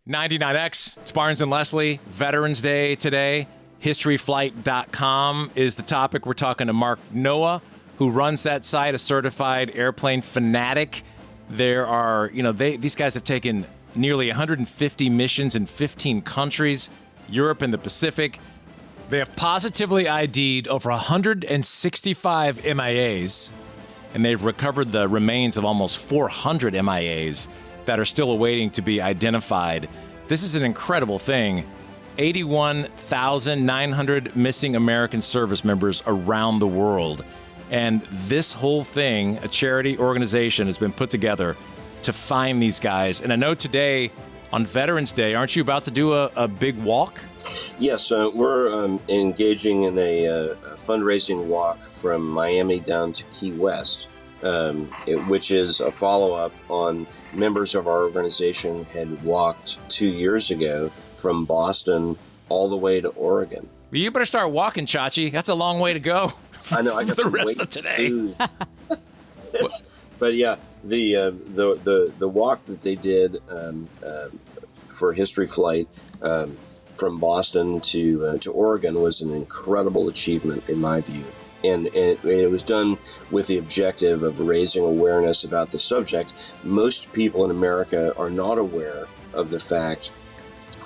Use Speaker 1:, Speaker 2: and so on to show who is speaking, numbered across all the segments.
Speaker 1: 99X, it's Barnes and Leslie, Veterans Day today. Historyflight.com is the topic. We're talking to Mark Noah, who runs that site, a certified airplane fanatic. There are, these guys have taken nearly 150 missions in 15 countries, Europe and the Pacific. They have positively ID'd over 165 MIAs, and they've recovered the remains of almost 400 MIAs that are still awaiting to be identified. This is an incredible thing. 81,900 missing American service members around the world. And this whole thing, a charity organization, has been put together to find these guys. And I know today, on Veterans Day, aren't you about to do a big walk?
Speaker 2: Yes, we're engaging in a fundraising walk from Miami down to Key West. Which is a follow-up on members of our organization had walked 2 years ago from Boston all the way to Oregon.
Speaker 1: Well, you better start walking, Chachi. That's a long way to go.
Speaker 2: I know. I got
Speaker 1: the rest of today.
Speaker 2: But yeah, the walk that they did for History Flight from Boston to Oregon was an incredible achievement in my view. And it was done with the objective of raising awareness about the subject. Most people in America are not aware of the fact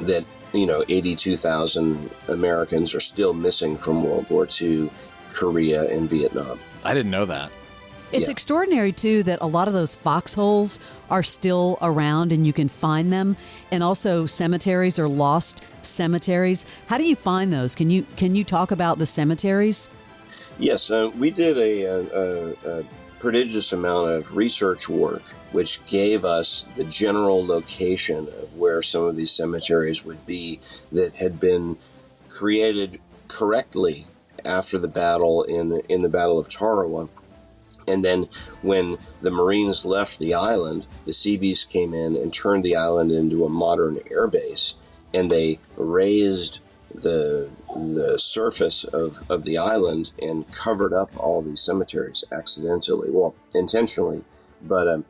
Speaker 2: that, 82,000 Americans are still missing from World War II, Korea, and Vietnam.
Speaker 1: I didn't know that.
Speaker 3: It's extraordinary, too, that a lot of those foxholes are still around and you can find them. And also cemeteries or lost cemeteries. How do you find those? Can you talk about the cemeteries?
Speaker 2: Yes, we did a prodigious amount of research work, which gave us the general location of where some of these cemeteries would be that had been created correctly after the battle in the Battle of Tarawa. And then when the Marines left the island, the Seabees came in and turned the island into a modern air base, and they raised the surface of the island and covered up all these cemeteries intentionally, but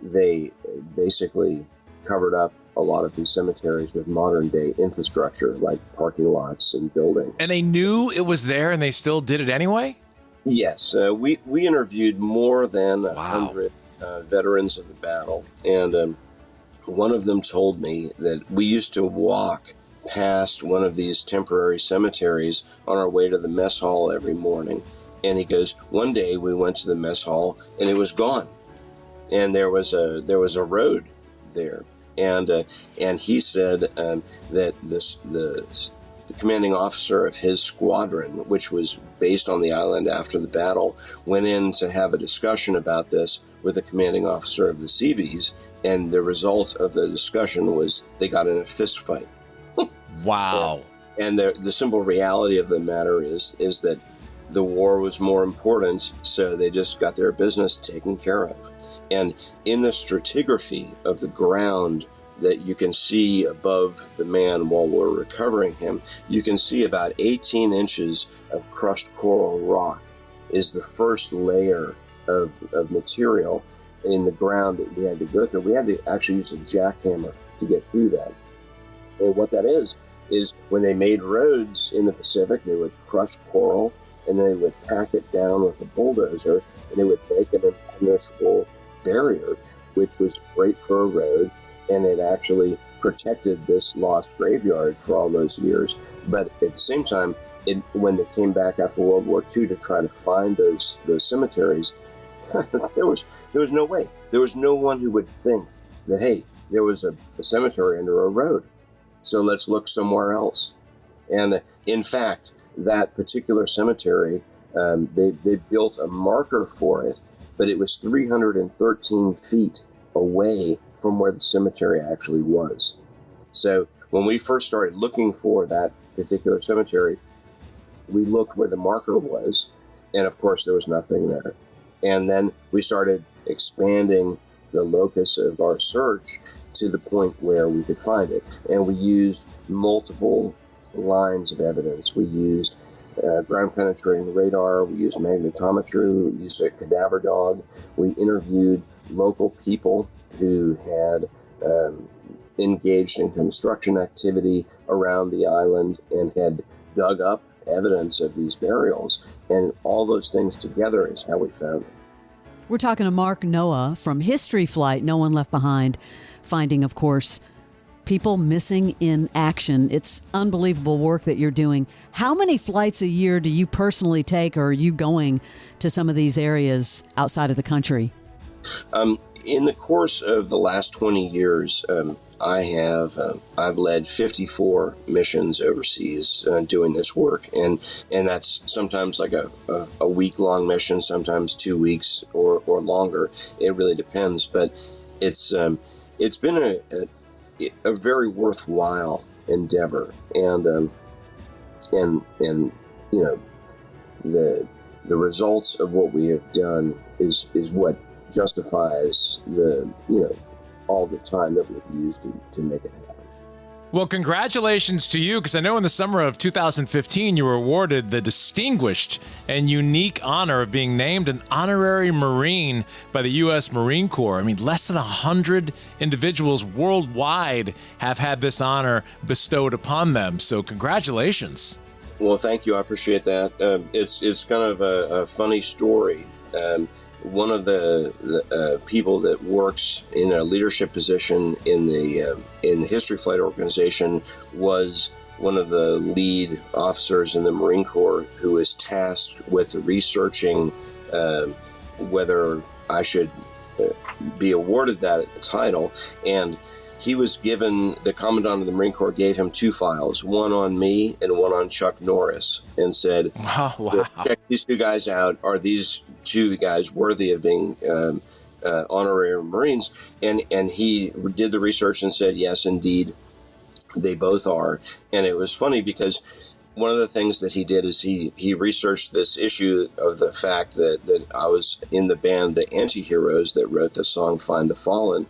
Speaker 2: they basically covered up a lot of these cemeteries with modern day infrastructure like parking lots and buildings.
Speaker 1: And they knew it was there and they still did it anyway?
Speaker 2: Yes, we interviewed more than 100 veterans of the battle, and one of them told me that we used to walk past one of these temporary cemeteries on our way to the mess hall every morning. And he goes, one day we went to the mess hall and it was gone. And there was a road there. And he said that the commanding officer of his squadron, which was based on the island after the battle, went in to have a discussion about this with the commanding officer of the Seabees. And the result of the discussion was they got in a fist fight.
Speaker 1: Wow.
Speaker 2: And the simple reality of the matter is that the war was more important, so they just got their business taken care of. And in the stratigraphy of the ground that you can see above the man while we're recovering him, you can see about 18 inches of crushed coral rock is the first layer of material in the ground that we had to go through. We had to actually use a jackhammer to get through that. And what that is when they made roads in the Pacific, they would crush coral and they would pack it down with a bulldozer and they would make an impenetrable barrier, which was great for a road, and it actually protected this lost graveyard for all those years. But at the same time, when they came back after World War II to try to find those cemeteries, there was no way. There was no one who would think that, hey, there was a cemetery under a road, so let's look somewhere else. And in fact, that particular cemetery, they built a marker for it, but it was 313 feet away from where the cemetery actually was. So when we first started looking for that particular cemetery, we looked where the marker was, and of course there was nothing there. And then we started expanding the locus of our search to the point where we could find it. And we used multiple lines of evidence. We used ground penetrating radar, we used magnetometry, we used a cadaver dog. We interviewed local people who had engaged in construction activity around the island and had dug up evidence of these burials. And all those things together is how we found them.
Speaker 3: We're talking to Mark Noah from History Flight, No One Left Behind, finding, of course, people missing in action. It's unbelievable work that you're doing. How many flights a year do you personally take, or are you going to some of these areas outside of the country?
Speaker 2: In the course of the last 20 years, I've led 54 missions overseas doing this work, and that's sometimes like a week-long mission, sometimes 2 weeks or longer. It really depends, but it's been a very worthwhile endeavor, and you know, the results of what we have done is what justifies all the time that we've used to make it happen.
Speaker 1: Well, congratulations to you, because I know in the summer of 2015 you were awarded the distinguished and unique honor of being named an honorary Marine by the U.S. Marine Corps. I mean, less than 100 individuals worldwide have had this honor bestowed upon them, so congratulations. Well,
Speaker 2: thank you. I appreciate that. It's kind of a funny story. One of the people that works in a leadership position in the History Flight organization was one of the lead officers in the Marine Corps who was tasked with researching whether I should be awarded that title. And he was given, the Commandant of the Marine Corps gave him 2 files, one on me and one on Chuck Norris, and said,
Speaker 1: wow.
Speaker 2: Check these 2 guys out. Are these 2 guys worthy of being honorary Marines? And he did the research and said, yes, indeed, they both are. And it was funny because one of the things that he did is he researched this issue of the fact that I was in the band The Anti-Heroes that wrote the song Find the Fallen.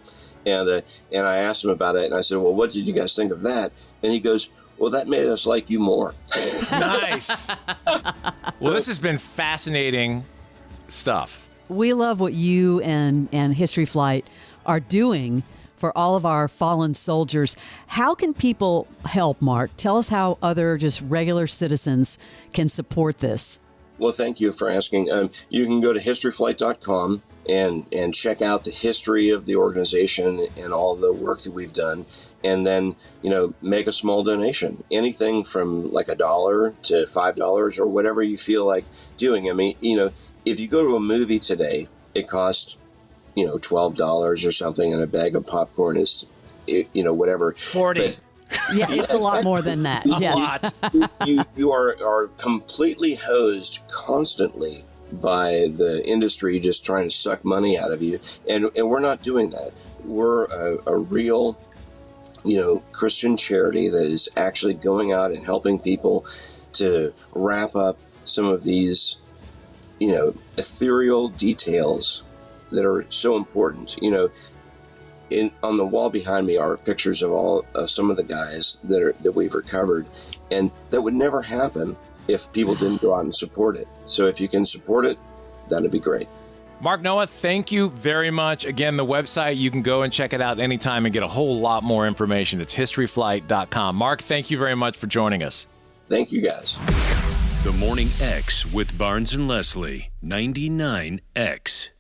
Speaker 2: And I asked him about it, and I said, well, what did you guys think of that? And he goes, well, that made us like you more.
Speaker 1: Nice. Well, this has been fascinating stuff.
Speaker 3: We love what you and History Flight are doing for all of our fallen soldiers. How can people help, Mark? Tell us how other just regular citizens can support this.
Speaker 2: Well, thank you for asking. You can go to historyflight.com and check out the history of the organization and all the work that we've done, and then make a small donation, anything from like $1 to $5 or whatever you feel like doing. I mean, if you go to a movie today, it costs $12 or something, and a bag of popcorn is whatever
Speaker 1: 40.
Speaker 2: But,
Speaker 3: yeah, it's a lot more than that. Yes.
Speaker 2: You are completely hosed constantly by the industry just trying to suck money out of you, and we're not doing that. We're a real Christian charity that is actually going out and helping people to wrap up some of these ethereal details that are so important. On the wall behind me are pictures of some of the guys that we've recovered, and that would never happen if people didn't go out and support it. So if you can support it, that'd be great.
Speaker 1: Mark Noah, thank you very much. Again, the website, you can go and check it out anytime and get a whole lot more information. It's historyflight.com. Mark, thank you very much for joining us.
Speaker 2: Thank you, guys.
Speaker 4: The Morning X with Barnes and Leslie, 99X.